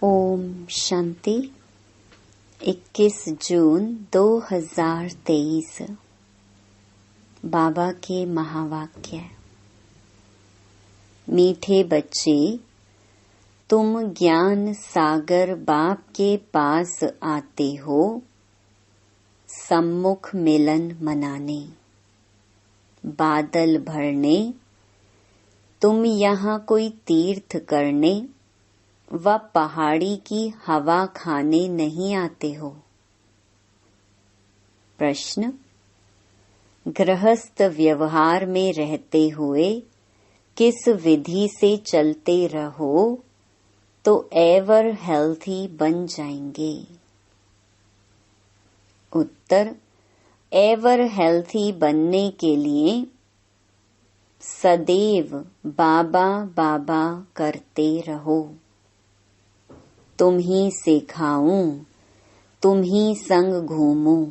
ओम शांति। 21 जून 2023। बाबा के महावाक्य। मीठे बच्चे, तुम ज्ञान सागर बाप के पास आते हो सम्मुख मिलन मनाने, बादल भरने। तुम यहाँ कोई तीर्थ करने व पहाड़ी की हवा खाने नहीं आते हो। प्रश्न। गृहस्थ व्यवहार में रहते हुए किस विधि से चलते रहो तो एवर हेल्थी बन जाएंगे? उत्तर। एवर हेल्थी बनने के लिए सदैव बाबा बाबा करते रहो। तुम ही सिखाऊं, तुम ही संग घूमूं।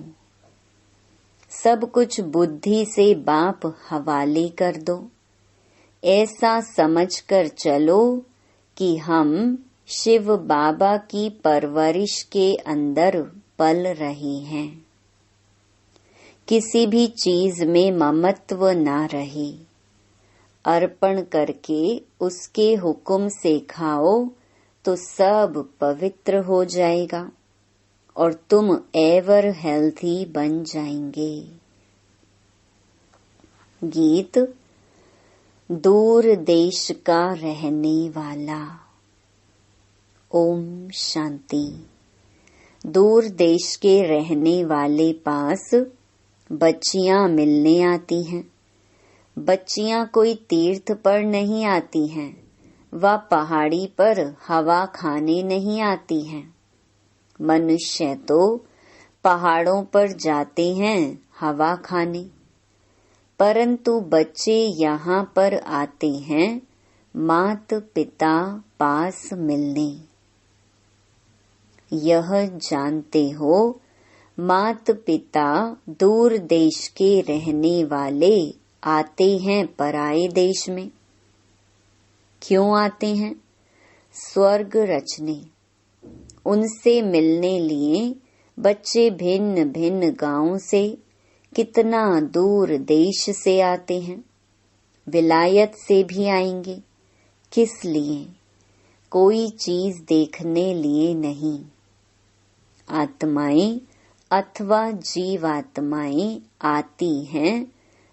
सब कुछ बुद्धि से बाप हवाले कर दो। ऐसा समझकर चलो कि हम शिव बाबा की परवरिश के अंदर पल रहे हैं। किसी भी चीज में ममत्व ना रहे। अर्पण करके उसके हुक्म से खाओ तो सब पवित्र हो जाएगा और तुम एवर हेल्थी बन जाएंगे। गीत। दूर देश का रहने वाला। ओम शांति। दूर देश के रहने वाले पास बच्चियां मिलने आती हैं। बच्चियां कोई तीर्थ पर नहीं आती हैं, वह पहाड़ी पर हवा खाने नहीं आती हैं। मनुष्य तो पहाड़ों पर जाते हैं हवा खाने, परंतु बच्चे यहाँ पर आते हैं मात पिता पास मिलने। यह जानते हो, मात पिता दूर देश के रहने वाले आते हैं पराये देश में। क्यों आते हैं? स्वर्ग रचने। उनसे मिलने लिए बच्चे भिन्न भिन्न गांवों से, कितना दूर देश से आते हैं। विलायत से भी आएंगे। किस लिए? कोई चीज देखने लिए नहीं। आत्माएं अथवा जीवात्माएं आती हैं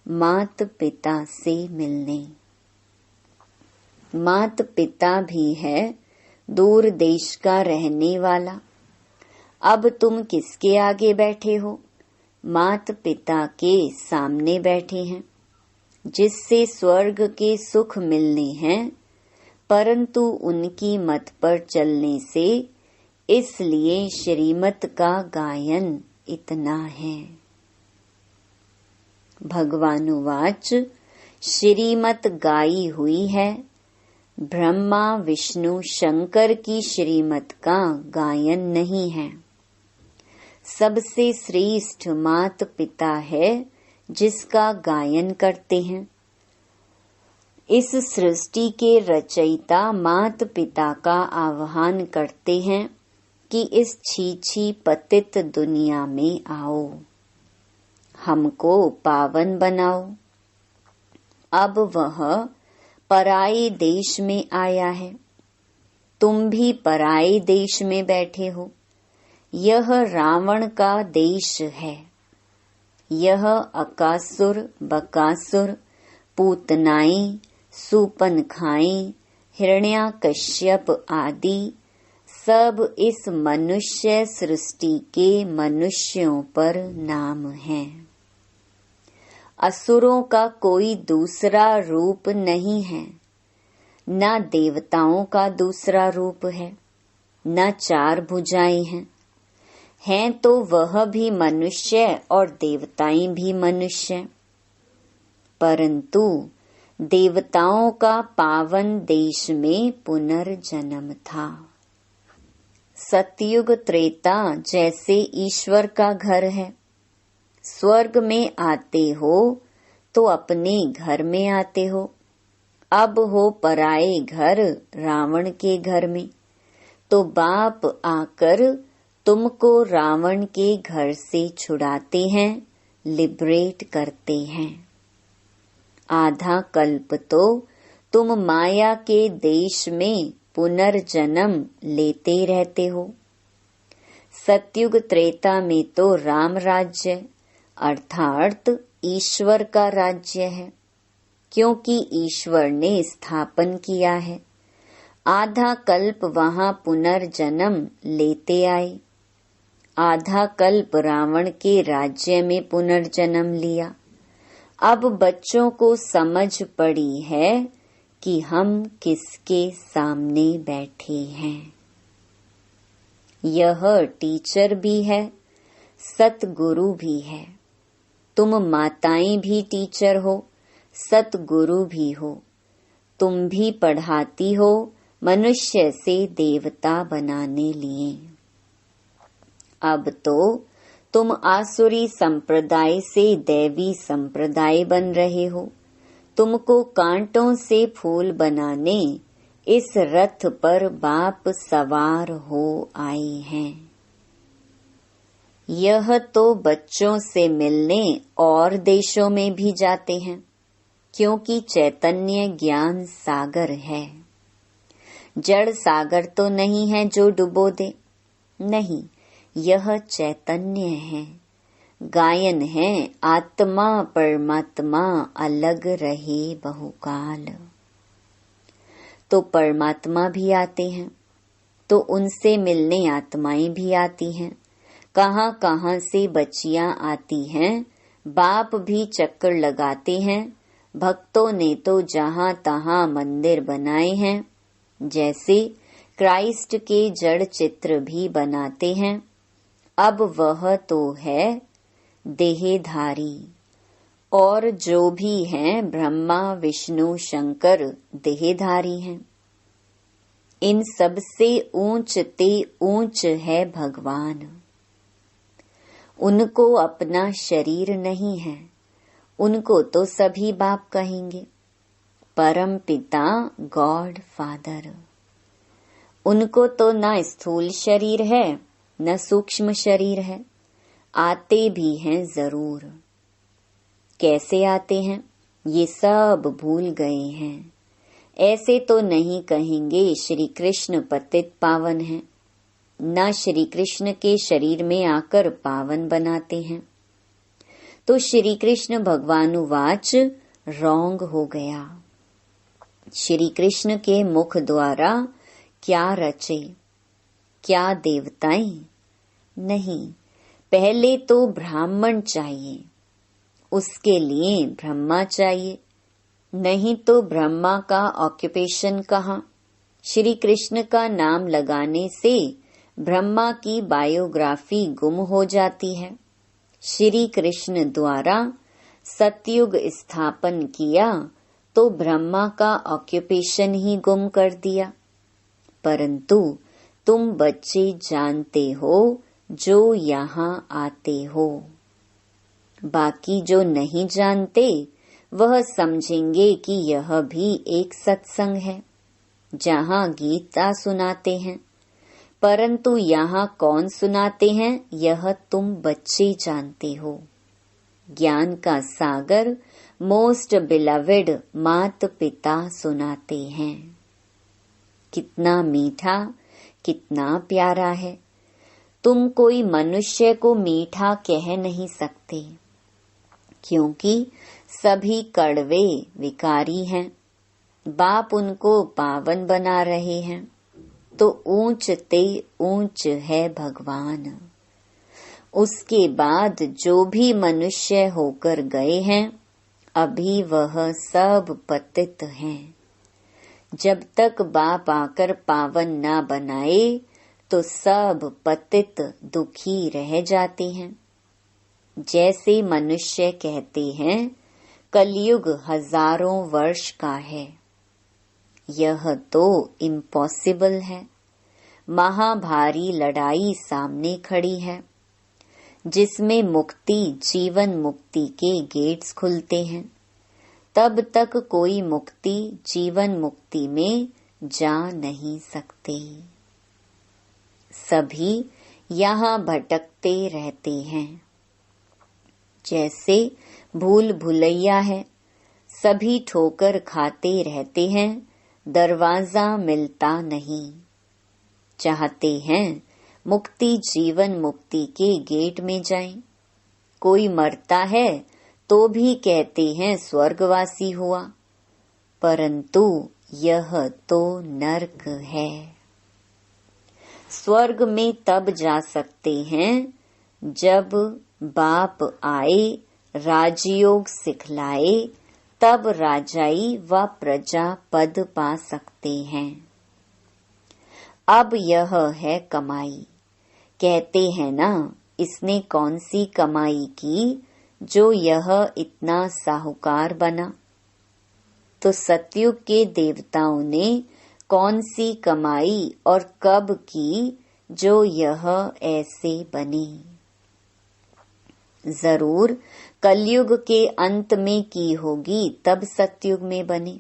मात पिता से मिलने। मात पिता भी है दूर देश का रहने वाला। अब तुम किसके आगे बैठे हो? मात पिता के सामने बैठे हैं, जिससे स्वर्ग के सुख मिलने हैं, परंतु उनकी मत पर चलने से इसलिए श्रीमत का गायन इतना है। भगवानुवाच। श्रीमत गाई हुई है। ब्रह्मा विष्णु शंकर की श्रीमत का गायन नहीं है। सबसे श्रेष्ठ मात पिता है जिसका गायन करते हैं। इस सृष्टि के रचयिता मात पिता का आह्वान करते हैं कि इस छीछी पतित दुनिया में आओ, हमको पावन बनाओ। अब वह पराये देश में आया है। तुम भी पराये देश में बैठे हो। यह रावण का देश है। यह अकासुर बकासुर, पूतनाएं, सूपनखाएं, हिरण्याकश्यप आदि सब इस मनुष्य सृष्टि के मनुष्यों पर नाम हैं। असुरों का कोई दूसरा रूप नहीं है, न देवताओं का दूसरा रूप है, न चार भुजाएं हैं। हैं तो वह भी मनुष्य और देवताएं भी मनुष्य, परंतु देवताओं का पावन देश में पुनर्जन्म था। सतयुग त्रेता जैसे ईश्वर का घर है। स्वर्ग में आते हो तो अपने घर में आते हो। अब हो पराए घर रावण के घर में, तो बाप आकर तुमको रावण के घर से छुड़ाते हैं, लिबरेट करते हैं। आधा कल्प तो तुम माया के देश में पुनर्जन्म लेते रहते हो। सतयुग त्रेता में तो राम राज्य अर्थात ईश्वर का राज्य है, क्योंकि ईश्वर ने स्थापन किया है। आधा कल्प वहां पुनर्जन्म लेते आए, आधा कल्प रावण के राज्य में पुनर्जन्म लिया। अब बच्चों को समझ पड़ी है कि हम किसके सामने बैठे हैं। यह टीचर भी है, सतगुरु भी है। तुम माताएं भी टीचर हो, सतगुरु भी हो। तुम भी पढ़ाती हो मनुष्य से देवता बनाने लिए। अब तो तुम आसुरी संप्रदाय से दैवी संप्रदाय बन रहे हो। तुमको कांटों से फूल बनाने इस रथ पर बाप सवार हो आए हैं। यह तो बच्चों से मिलने और देशों में भी जाते हैं, क्योंकि चैतन्य ज्ञान सागर है। जड़ सागर तो नहीं है जो डुबो दे, नहीं, यह चैतन्य है। गायन है आत्मा परमात्मा अलग रहे बहुकाल। तो परमात्मा भी आते हैं, तो उनसे मिलने आत्माएं भी आती हैं। कहाँ कहाँ से बच्चियां आती हैं, बाप भी चक्कर लगाते हैं। भक्तों ने तो जहाँ तहाँ मंदिर बनाए हैं, जैसे क्राइस्ट के जड़ चित्र भी बनाते हैं। अब वह तो है देहधारी, और जो भी हैं ब्रह्मा विष्णु शंकर देहधारी हैं। इन सब से ऊंच ते ऊंच है भगवान। उनको अपना शरीर नहीं है, उनको तो सभी बाप कहेंगे। परम पिता गॉड फादर। उनको तो न स्थूल शरीर है न सूक्ष्म शरीर है। आते भी हैं जरूर। कैसे आते हैं ये सब भूल गए हैं। ऐसे तो नहीं कहेंगे श्री कृष्ण पतित पावन हैं, न श्री कृष्ण के शरीर में आकर पावन बनाते हैं। तो श्री कृष्ण भगवानुवाच रॉन्ग हो गया। श्री कृष्ण के मुख द्वारा क्या रचे, क्या देवताएं? नहीं, पहले तो ब्राह्मण चाहिए, उसके लिए ब्रह्मा चाहिए। नहीं तो ब्रह्मा का ऑक्यूपेशन कहाँ? श्री कृष्ण का नाम लगाने से ब्रह्मा की बायोग्राफी गुम हो जाती है। श्री कृष्ण द्वारा सतयुग स्थापन किया तो ब्रह्मा का ऑक्यूपेशन ही गुम कर दिया। परंतु तुम बच्चे जानते हो जो यहाँ आते हो। बाकी जो नहीं जानते वह समझेंगे कि यह भी एक सत्संग है जहाँ गीता सुनाते हैं, परंतु यहाँ कौन सुनाते हैं यह तुम बच्चे जानते हो। ज्ञान का सागर मोस्ट बिलवेड मात पिता सुनाते हैं। कितना मीठा, कितना प्यारा है। तुम कोई मनुष्य को मीठा कह नहीं सकते, क्योंकि सभी कड़वे विकारी हैं। बाप उनको पावन बना रहे हैं, तो ऊंच ते ऊंच है भगवान। उसके बाद जो भी मनुष्य होकर गए हैं, अभी वह सब पतित हैं। जब तक बाप आकर पावन ना बनाए तो सब पतित दुखी रह जाते हैं। जैसे मनुष्य कहते हैं कलयुग हजारों वर्ष का है, यह तो इम्पॉसिबल है। महाभारी लड़ाई सामने खड़ी है, जिसमें मुक्ति जीवन मुक्ति के गेट्स खुलते हैं। तब तक कोई मुक्ति जीवन मुक्ति में जा नहीं सकते। सभी यहाँ भटकते रहते हैं। जैसे भूल भुलैया है, सभी ठोकर खाते रहते हैं, दरवाजा मिलता नहीं। चाहते हैं मुक्ति जीवन मुक्ति के गेट में जाएं। कोई मरता है तो भी कहते हैं स्वर्गवासी हुआ, परंतु यह तो नरक है। स्वर्ग में तब जा सकते हैं जब बाप आए, राजयोग सिखलाए, तब राजाई व प्रजा पद पा सकते हैं। अब यह है कमाई। कहते हैं ना, इसने कौन सी कमाई की जो यह इतना साहूकार बना। तो सतयुग के देवताओं ने कौन सी कमाई और कब की जो यह ऐसे बने। जरूर कलयुग के अंत में की होगी, तब सतयुग में बने।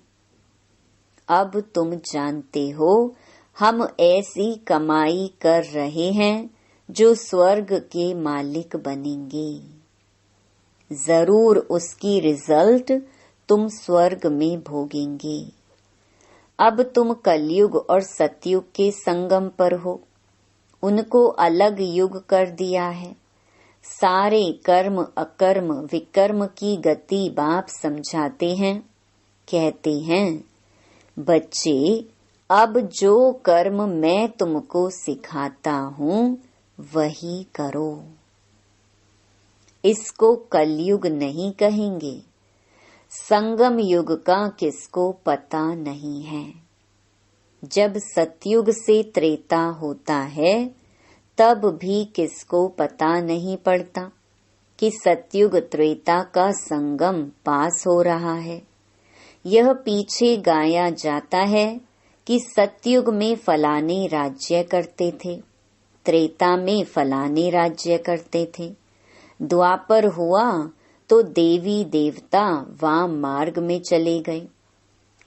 अब तुम जानते हो हम ऐसी कमाई कर रहे हैं जो स्वर्ग के मालिक बनेंगे। जरूर उसकी रिजल्ट तुम स्वर्ग में भोगेंगे। अब तुम कलयुग और सतयुग के संगम पर हो, उनको अलग युग कर दिया है। सारे कर्म अकर्म विकर्म की गति बाप समझाते हैं। कहते हैं, बच्चे अब जो कर्म मैं तुमको सिखाता हूँ वही करो। इसको कलयुग नहीं कहेंगे। संगम युग का किसको पता नहीं है। जब सतयुग से त्रेता होता है तब भी किसको पता नहीं पड़ता कि सतयुग त्रेता का संगम पास हो रहा है। यह पीछे गाया जाता है कि सतयुग में फलाने राज्य करते थे, त्रेता में फलाने राज्य करते थे, द्वापर हुआ तो देवी देवता वाम मार्ग में चले गए।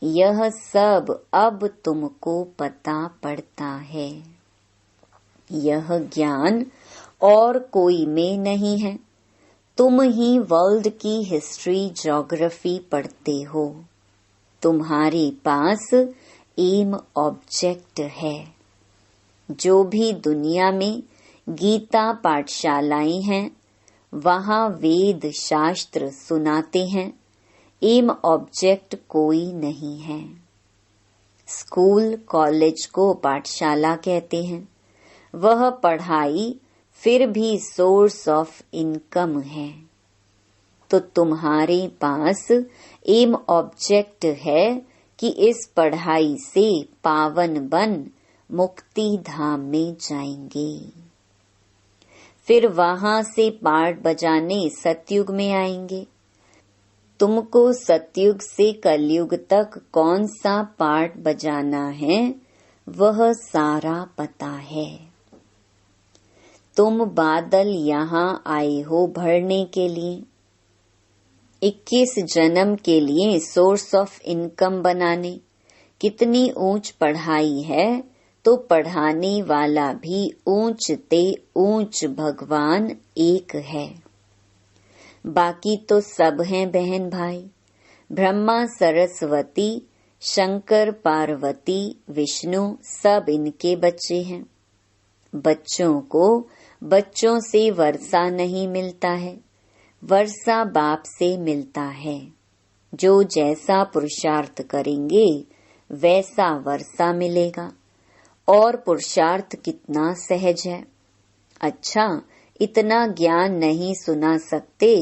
यह सब अब तुमको पता पड़ता है। यह ज्ञान और कोई में नहीं है। तुम ही वर्ल्ड की हिस्ट्री ज्योग्राफी पढ़ते हो। तुम्हारे पास एम ऑब्जेक्ट है। जो भी दुनिया में गीता पाठशालाएं हैं, वहाँ वेद शास्त्र सुनाते हैं। एम ऑब्जेक्ट कोई नहीं है। स्कूल कॉलेज को पाठशाला कहते हैं। वह पढ़ाई फिर भी सोर्स ऑफ इनकम है। तो तुम्हारे पास एम ऑब्जेक्ट है कि इस पढ़ाई से पावन बन मुक्ति धाम में जाएंगे। फिर वहाँ से पाठ बजाने सतयुग में आएंगे। तुमको सतयुग से कलयुग तक कौन सा पाठ बजाना है वह सारा पता है। तुम बादल यहाँ आए हो भरने के लिए, 21 जन्म के लिए सोर्स ऑफ इनकम बनाने। कितनी ऊंच पढ़ाई है तो पढ़ाने वाला भी ऊंच ते ऊंच भगवान एक है। बाकी तो सब हैं बहन भाई। ब्रह्मा सरस्वती शंकर पार्वती विष्णु सब इनके बच्चे हैं। बच्चों को बच्चों से वर्षा नहीं मिलता है, वर्षा बाप से मिलता है। जो जैसा पुरुषार्थ करेंगे वैसा वर्षा मिलेगा। और पुरुषार्थ कितना सहज है। अच्छा, इतना ज्ञान नहीं सुना सकते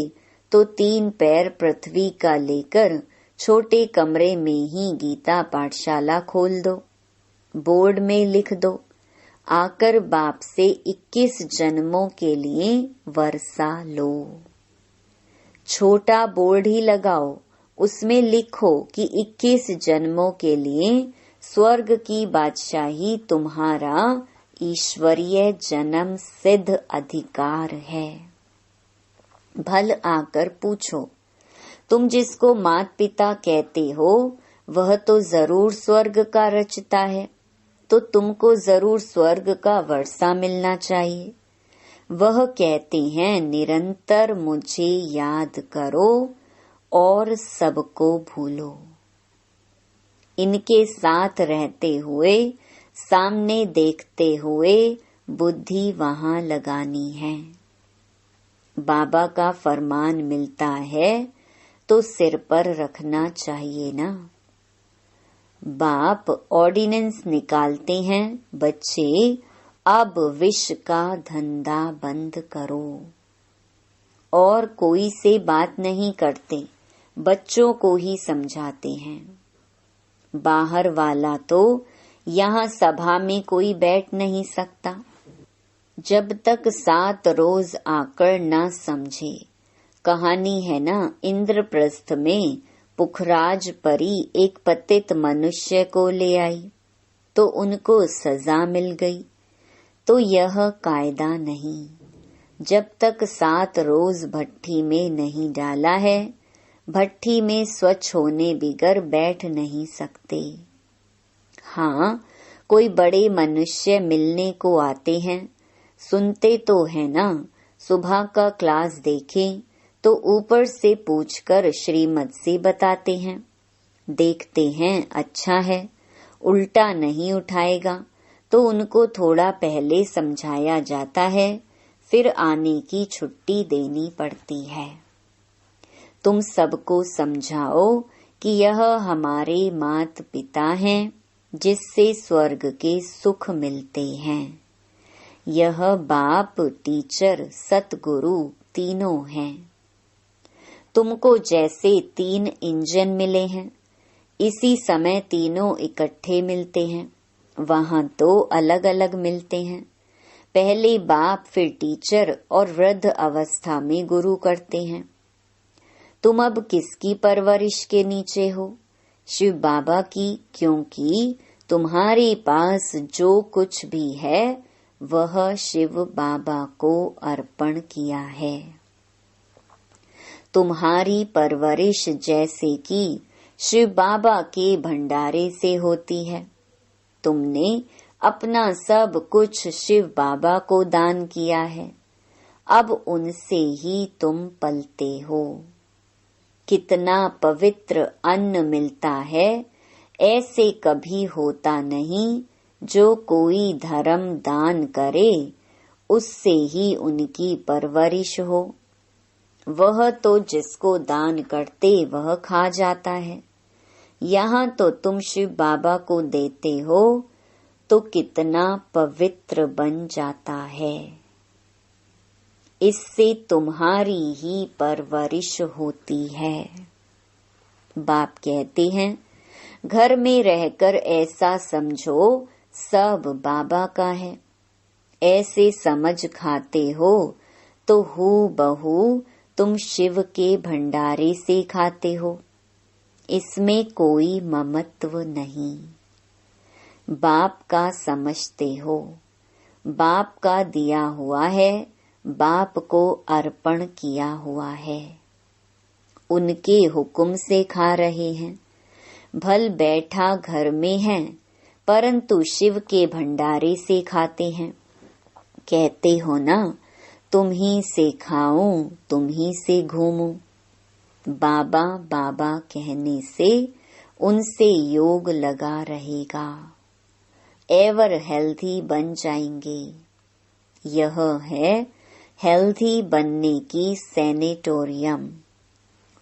तो 3 पैर पृथ्वी का लेकर छोटे कमरे में ही गीता पाठशाला खोल दो, बोर्ड में लिख दो, आकर बाप से 21 जन्मों के लिए वर्षा लो। छोटा बोर्ड ही लगाओ, उसमें लिखो कि 21 जन्मों के लिए स्वर्ग की बादशाही तुम्हारा ईश्वरीय जन्म सिद्ध अधिकार है। भल आकर पूछो, तुम जिसको मात पिता कहते हो वह तो जरूर स्वर्ग का रचता है। तो तुमको जरूर स्वर्ग का वर्षा मिलना चाहिए। वह कहते हैं निरंतर मुझे याद करो और सबको भूलो। इनके साथ रहते हुए, सामने देखते हुए बुद्धि वहां लगानी है। बाबा का फरमान मिलता है तो सिर पर रखना चाहिए ना। बाप ऑर्डिनेंस निकालते हैं, बच्चे अब विष का धंधा बंद करो। और कोई से बात नहीं करते, बच्चों को ही समझाते हैं। बाहर वाला तो यहाँ सभा में कोई बैठ नहीं सकता जब तक 7 रोज आकर ना समझे। कहानी है ना, इंद्रप्रस्थ में पुखराज परी एक पतित मनुष्य को ले आई तो उनको सजा मिल गई। तो यह कायदा नहीं, जब तक 7 रोज भट्ठी में नहीं डाला है, भट्ठी में स्वच्छ होने बिगर बैठ नहीं सकते। हाँ, कोई बड़े मनुष्य मिलने को आते हैं, सुनते तो है ना। सुबह का क्लास देखें तो ऊपर से पूछकर श्रीमत से बताते हैं। देखते हैं अच्छा है, उल्टा नहीं उठाएगा तो उनको थोड़ा पहले समझाया जाता है, फिर आने की छुट्टी देनी पड़ती है। तुम सबको समझाओ कि यह हमारे मात पिता हैं, जिससे स्वर्ग के सुख मिलते हैं। यह बाप, टीचर, सतगुरु तीनों हैं। तुमको जैसे 3 इंजन मिले हैं, इसी समय तीनों इकट्ठे मिलते हैं। वहां तो अलग अलग मिलते हैं। पहले बाप, फिर टीचर और वृद्ध अवस्था में गुरु करते हैं। तुम अब किसकी परवरिश के नीचे हो? शिव बाबा की, क्योंकि तुम्हारे पास जो कुछ भी है वह शिव बाबा को अर्पण किया है। तुम्हारी परवरिश जैसे कि शिव बाबा के भंडारे से होती है। तुमने अपना सब कुछ शिव बाबा को दान किया है, अब उनसे ही तुम पलते हो। कितना पवित्र अन्न मिलता है, ऐसे कभी होता नहीं। जो कोई धर्म दान करे उससे ही उनकी परवरिश हो। वह तो जिसको दान करते वह खा जाता है। यहाँ तो तुम शिव बाबा को देते हो तो कितना पवित्र बन जाता है। इससे तुम्हारी ही परवरिश होती है। बाप कहते हैं घर में रहकर ऐसा समझो सब बाबा का है। ऐसे समझ खाते हो तो हूबहू तुम शिव के भंडारे से खाते हो। इसमें कोई ममत्व नहीं। बाप का समझते हो, बाप का दिया हुआ है, बाप को अर्पण किया हुआ है। उनके हुक्म से खा रहे हैं। भल बैठा घर में है, परंतु शिव के भंडारे से खाते हैं। कहते हो ना, तुम ही से खाऊं, तुम ही से घूमूं। बाबा बाबा कहने से उनसे योग लगा रहेगा। एवर हेल्थी बन जाएंगे। यह है हेल्थी बनने की सैनिटोरियम।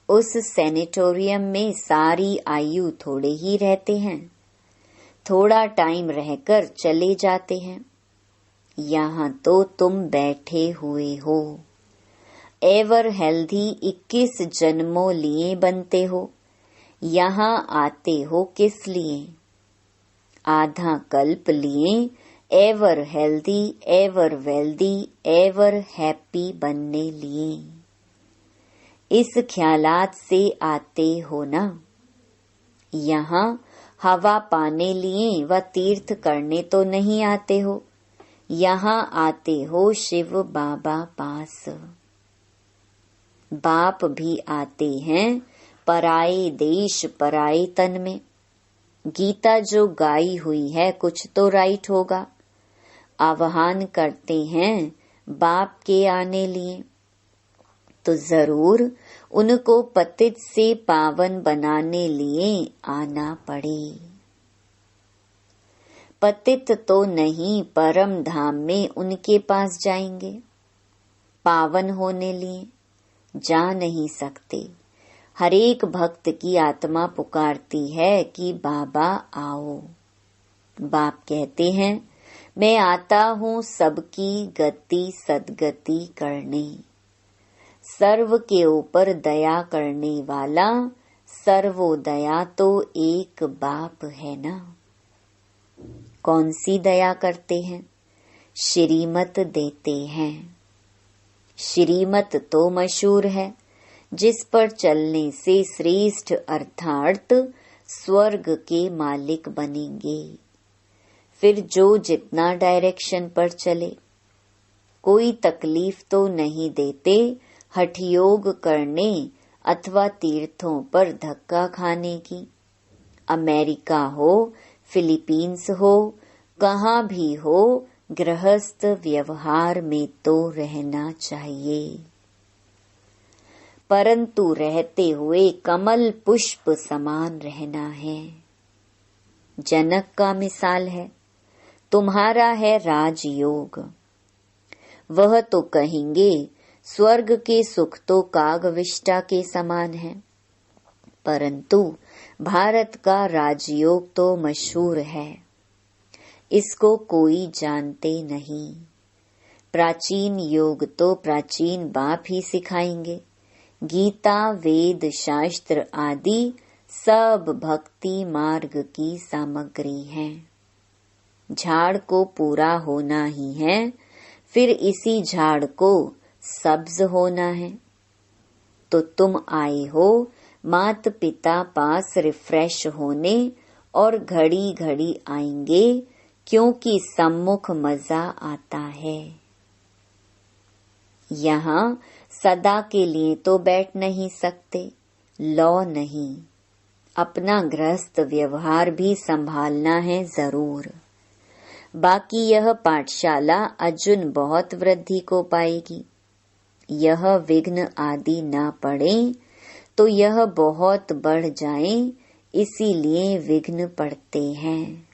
उस सैनिटोरियम में सारी आयु थोड़े ही रहते हैं, थोड़ा टाइम रहकर चले जाते हैं। यहाँ तो तुम बैठे हुए हो। एवर हेल्थी 21 जन्मों लिए बनते हो। यहाँ आते हो किस लिए? आधा कल्प लिए ever healthy, ever wealthy, ever happy बनने लिए। इस ख्यालात से आते हो ना। यहाँ हवा पाने लिए व तीर्थ करने तो नहीं आते हो। यहाँ आते हो शिव बाबा पास। बाप भी आते हैं पराए देश पराए तन में। गीता जो गाई हुई है कुछ तो राइट होगा। आह्वान करते हैं बाप के आने लिए, तो जरूर उनको पतित से पावन बनाने लिए आना पड़े। पतित तो नहीं, परम धाम में उनके पास जाएंगे। पावन होने लिए जा नहीं सकते। हर एक भक्त की आत्मा पुकारती है कि बाबा आओ। बाप कहते हैं मैं आता हूँ सबकी गति सदगति करने। सर्व के ऊपर दया करने वाला सर्वोदया तो एक बाप है ना। कौन सी दया करते हैं? श्रीमत देते हैं। श्रीमत तो मशहूर है, जिस पर चलने से श्रेष्ठ अर्थात स्वर्ग के मालिक बनेंगे। फिर जो जितना डायरेक्शन पर चले, कोई तकलीफ तो नहीं देते हठयोग करने अथवा तीर्थों पर धक्का खाने की। अमेरिका हो, फिलीपींस हो, कहाँ भी हो, गृहस्थ व्यवहार में तो रहना चाहिए, परंतु रहते हुए कमल पुष्प समान रहना है। जनक का मिसाल है, तुम्हारा है राजयोग। वह तो कहेंगे स्वर्ग के सुख तो कागविष्टा के समान है, परंतु भारत का राजयोग तो मशहूर है, इसको कोई जानते नहीं। प्राचीन योग तो प्राचीन बाप ही सिखाएंगे। गीता, वेद, शास्त्र आदि सब भक्ति मार्ग की सामग्री है। झाड़ को पूरा होना ही है, फिर इसी झाड़ को सब्ज होना है। तो तुम आए हो माता पिता पास रिफ्रेश होने, और घड़ी घड़ी आएंगे क्योंकि सम्मुख मजा आता है। यहाँ सदा के लिए तो बैठ नहीं सकते, लौ नहीं। अपना गृहस्थ व्यवहार भी संभालना है जरूर। बाकी यह पाठशाला अर्जुन बहुत वृद्धि को पाएगी। यह विघ्न आदि ना पड़े तो यह बहुत बढ़ जाए, इसीलिए विघ्न पड़ते हैं।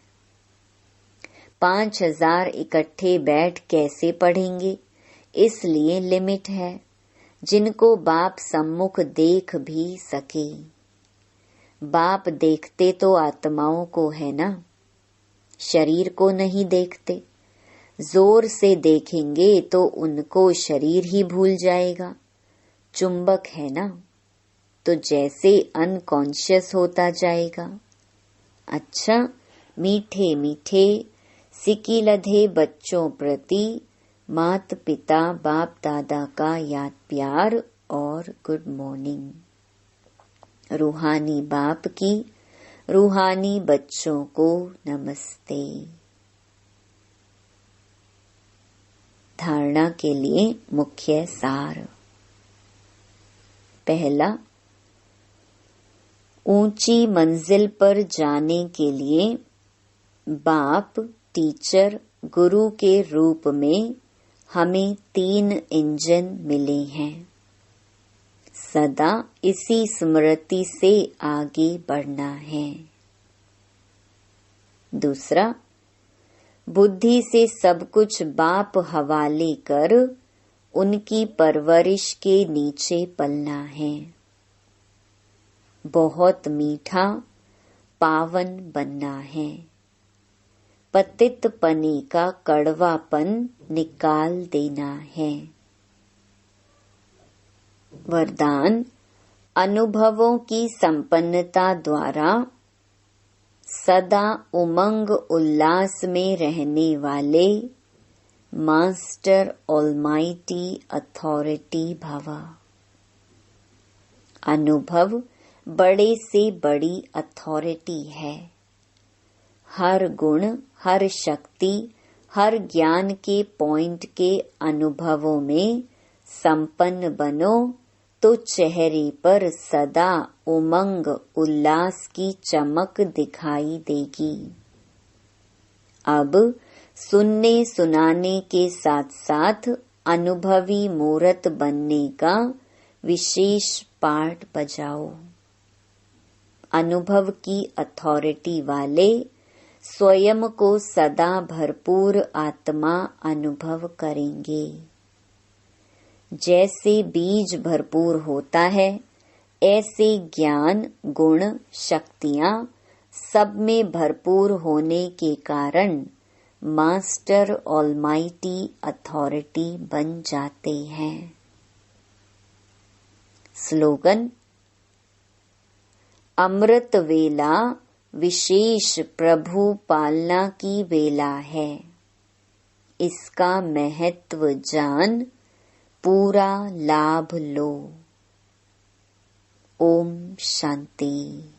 5000 इकट्ठे बैठ कैसे पढ़ेंगे, इसलिए लिमिट है, जिनको बाप सम्मुख देख भी सके। बाप देखते तो आत्माओं को है ना, शरीर को नहीं देखते। जोर से देखेंगे तो उनको शरीर ही भूल जाएगा। चुंबक है ना, तो जैसे अनकॉन्शियस होता जाएगा। अच्छा, मीठे मीठे सिकी लधे बच्चों प्रति माता पिता बाप दादा का याद प्यार और गुड मॉर्निंग। रूहानी बाप की रूहानी बच्चों को नमस्ते। धारणा के लिए मुख्य सार। पहला, ऊंची मंजिल पर जाने के लिए बाप टीचर गुरु के रूप में हमें 3 इंजन मिले हैं। सदा इसी स्मृति से आगे बढ़ना है। दूसरा, बुद्धि से सब कुछ बाप हवाले कर उनकी परवरिश के नीचे पलना है। बहुत मीठा पावन बनना है। पतित पने का कड़वापन निकाल देना है। वरदान, अनुभवों की संपन्नता द्वारा सदा उमंग उल्लास में रहने वाले मास्टर ऑलमाइटी अथॉरिटी भवा। अनुभव बड़े से बड़ी अथॉरिटी है। हर गुण, हर शक्ति, हर ज्ञान के पॉइंट के अनुभवों में संपन्न बनो, तो चेहरे पर सदा उमंग उल्लास की चमक दिखाई देगी। अब सुनने सुनाने के साथ साथ अनुभवी मूर्त बनने का विशेष पाठ बजाओ। अनुभव की अथॉरिटी वाले स्वयं को सदा भरपूर आत्मा अनुभव करेंगे। जैसे बीज भरपूर होता है, ऐसे ज्ञान, गुण, शक्तियां सब में भरपूर होने के कारण मास्टर ऑलमाइटी अथॉरिटी बन जाते हैं। स्लोगन: अमृत वेला विशेष प्रभु पालना की वेला है। इसका महत्व जान पूरा लाभ लो। ओम शांति।